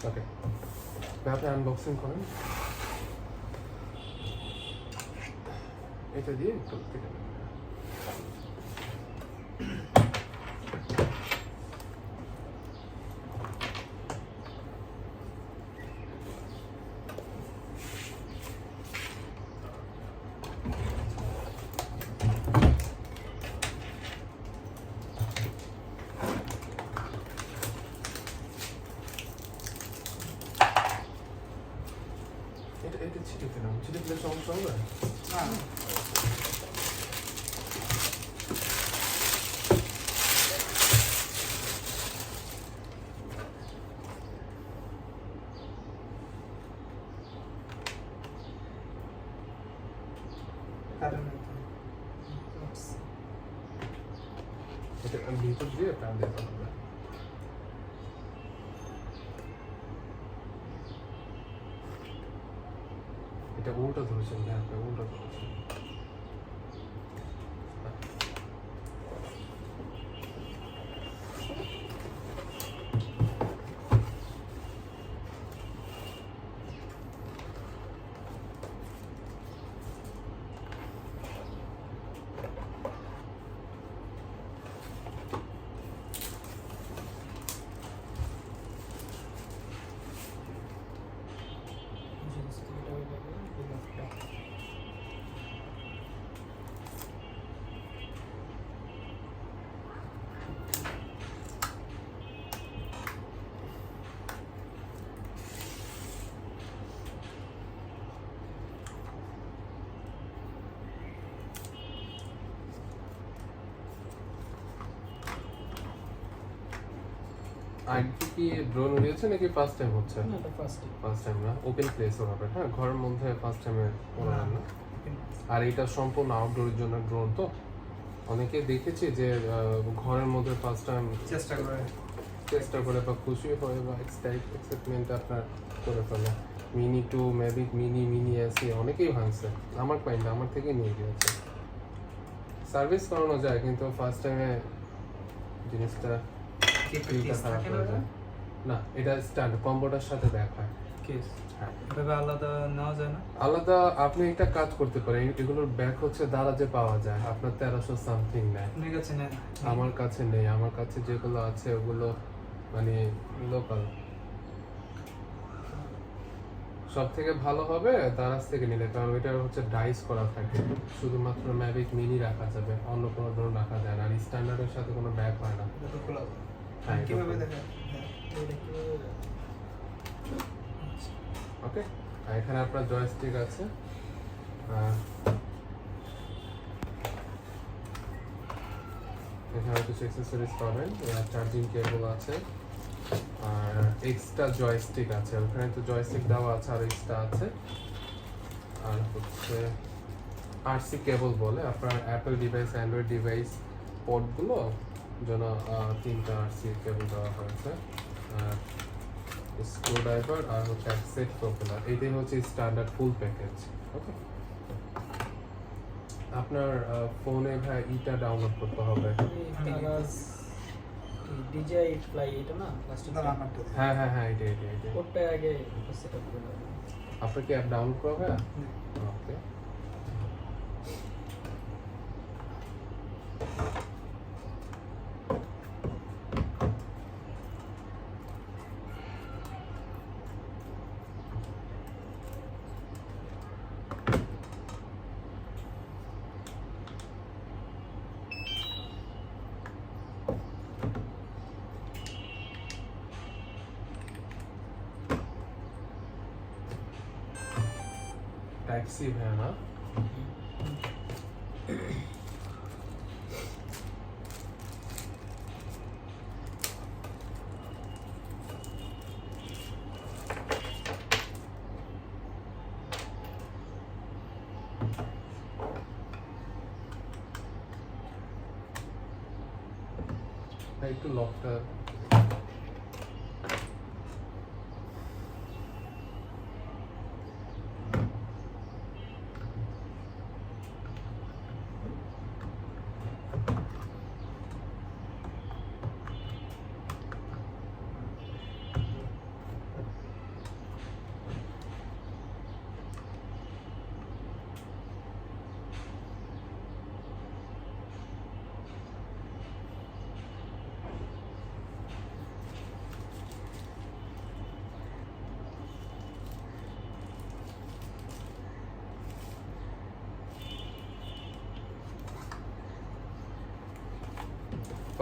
ওকে, আপনি আনবক্সিং করেন। এটা দিয়ে একটু কেটে নেবেন। এটা ছিটে দিলাম, ছিটে দিলে সমস্যা হবে না। এটা ভিতর দিয়ে টান দিতে হবে। এটা উল্টো ধরেছেন, হ্যাঁ আপনি উল্টো ধরেছেন। আগে কি ড্রোন উড়িয়েছে নাকি ফার্স্ট টাইম হচ্ছে? না, এটা ফার্স্ট টাইম না, ওপেন প্লেস হবে, হ্যাঁ ঘরের মধ্যে ফার্স্ট টাইমে ওড়াবেন না। আর এটা সম্পূর্ণ আউটডোরের জন্য ড্রোন। তো অনেকে দেখেছি যে ঘরের মধ্যে ফার্স্ট টাইম চেষ্টা করে বা খুশি হয়ে বা এক্সাইটমেন্ট আপনার করে ফেলে। মিনি 2 ম্যাভিক মিনি এসি অনেকেই ভাঙছে, আমার পাইনি, আমার থেকে নিয়ে গিয়েছে। সার্ভিস করানো যায় কিন্তু ফার্স্ট টাইমে জিনিসটা খারাপ হয়ে যায়। না, এটা স্ট্যান্ড কম্বোটার সাথে দেখায়। আলাদা নেওয়া যায় না? আলাদা আপনি একটা কাজ করতে পারেন, এগুলোর ব্যাগ হচ্ছে দারাজে পাওয়া যায়, আপনার 1300 সামথিং নেয়। আমার কাছে নেই, আমার কাছে যেগুলো আছে ওগুলো মানে লোকাল। সব থেকে ভালো হবে দারাজ থেকে নিলে, কারণ এটা হচ্ছে ডাইস করা থাকে, শুধুমাত্র ম্যাভিক মিনি রাখা যাবে, অন্য কোনো ড্রোন রাখা যায় না। আর স্ট্যান্ডার্ডের সাথে কোনো ব্যাগ হয় না। হ্যাঁ, কিভাবে দেখা? ওকে, আর এখানে আপনার জয়স্টিক আছে, এখানে কিছু অ্যাক্সেসরিজ পাবেন, চার্জিং কেবল আছে, আর এক্সট্রা জয়স্টিক আছে। ওখানে তো জয়স্টিক দেওয়া আছে আর এক্সট্রা আছে। আর হচ্ছে আরসি কেবল বলে, আপনার অ্যাপেল ডিভাইস, অ্যান্ড্রয়েড ডিভাইস পোর্টগুলো জন্য 3টা আরসি কেবল দেওয়া হয়েছে। আর স্ক্রু ড্রাইভার আর হচ্ছে এক সেট প্রপেলার। এইটাই হচ্ছে স্ট্যান্ডার্ড ফুল প্যাকেজ। ওকে, আপনার ফোনে ভাই ইটা ডাউনলোড করতে হবে। ডিজাই ফ্লাই এটা না হ্যাঁ এটা ওটা আগে সেটআপ করে নেব। আপনার কি অ্যাপ ডাউনলোড করা হয়? ওকে, ট্যাক্সি ভ্যান। একটু লকটা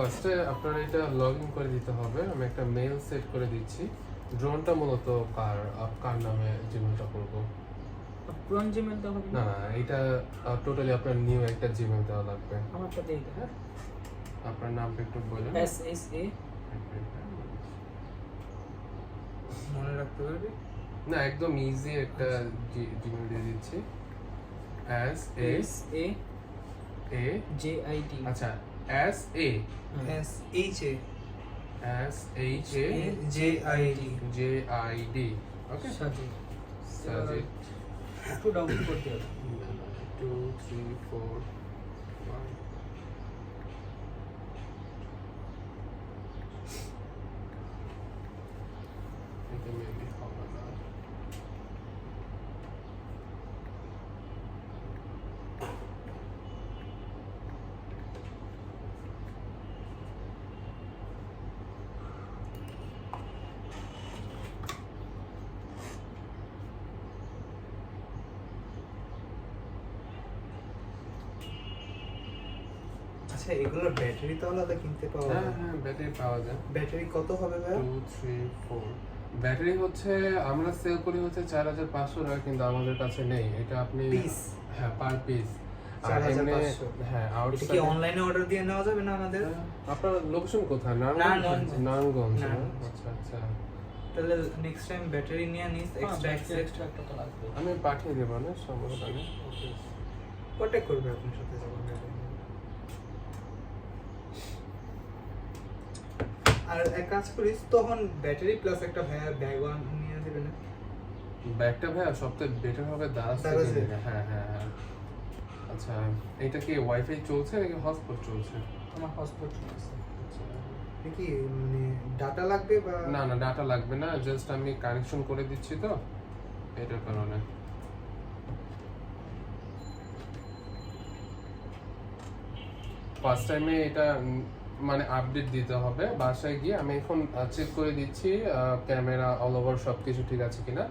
ফার্স্টে আপনার এটা লগ ইন করে দিতে হবে। আমি একটা মেল সেট করে দিচ্ছি। ড্রোনটা মূলত কার নামে জিমেলটা করব? পুরান জিমেল তো হবে না না, এটা টোটালি আপনার নিউ একটা জিমেল দেওয়া লাগবে। আমারটা দেই হ্যাঁ আপনার নামটা একটু বলেন। SSA মনে রাখতে পারবি? না, একদম ইজি একটা জিমেল দিয়ে দিচ্ছি। SA A JID আচ্ছা SA SHA JID ওকে সাজিদ সাজিদ একটু ডাউনলোড করতে হবে 2 3 4 5 এটা মেবি হবে না। আচ্ছা এগুলোর ব্যাটারি তো আলাদা কিনতে পাওয়া হ্যাঁ যায়? হ্যাঁ, ব্যাটারি পাওয়া যায়। ব্যাটারি কত হবে ভাই? 2 3 4 ব্যাটারি হচ্ছে আমরা সেল করি হচ্ছে 4500 টাকা, কিন্তু আমাদের কাছে নেই। এটা আপনি পিস হ্যাঁ পার পিস। আর এমনি 4500 হ্যাঁ এটা কি আউটসাইড অনলাইনে অর্ডার দিয়ে নেওয়া যাবে না আমাদের? আপনার লোকেশন কোথায়? নারায়ণগঞ্জ। নারায়ণগঞ্জ না? নারায়ণগঞ্জ। আচ্ছা আচ্ছা, তাহলে নেক্সট টাইম ব্যাটারি নিয়ে নিস এক্সট্রা এক্সট্রা একটা তো লাগবে আমি পাঠিয়ে দেবো না, সমস্যা নেই। কন্ট্যাক্ট করবে আপনার সাথে যখন ব্যাটারি নেবে। আর এক কাজ করিস তখন ব্যাটারি প্লাস একটা ব্যাগ নিয়ে দেবে না? ব্যাগটা ভাইয়া সবচেয়ে বেটার হবে দারাজ থেকে দারাজে। নিলে। হ্যাঁ হ্যাঁ হ্যাঁ। আচ্ছা, এটা কি ওয়াইফাই চলছে নাকি হটস্পট চলছে? আমার হটস্পট আছে আচ্ছা। এটা কি মানে ডাটা লাগবে বা না না, ডাটা লাগবে না, জাস্ট আমি কানেকশন করে দিচ্ছি তো এটার কারণে। ফার্স্ট টাইমে এটা মানে আপডেট দিতে হবে। বাসায় গিয়ে আমি এখন চেক করে দিচ্ছি ক্যামেরা অল ওভার সব কিছু ঠিক আছে কিনা।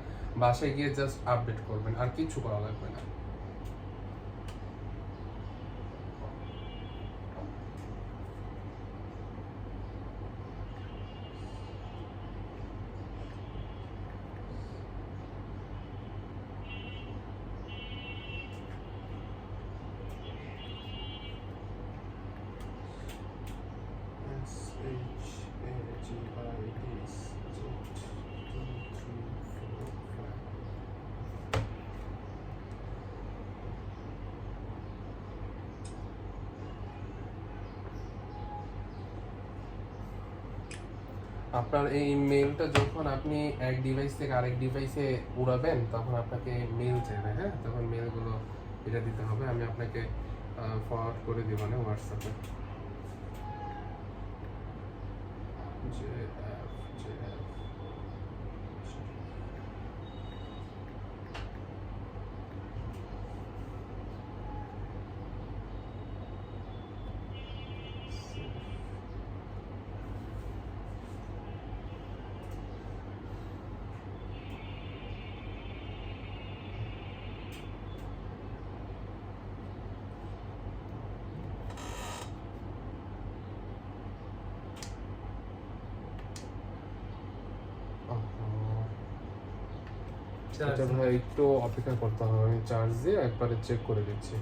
বাসায় গিয়ে জাস্ট আপডেট করবেন, আর কিচ্ছু করা লাগবে না। আপনার এই মেলটা যখন আপনি এক ডিভাইস থেকে আরেক ডিভাইসে উড়াবেন তখন আপনাকে মেল চাইবে। হ্যাঁ, তখন মেলগুলো এটা দিতে হবে। আমি আপনাকে ফরওয়ার্ড করে দিব না হোয়াটসঅ্যাপে। এটা ভাই একটু অপেক্ষা করতে হবে, আমি চার্জ দিয়ে একবারে চেক করে দিচ্ছি।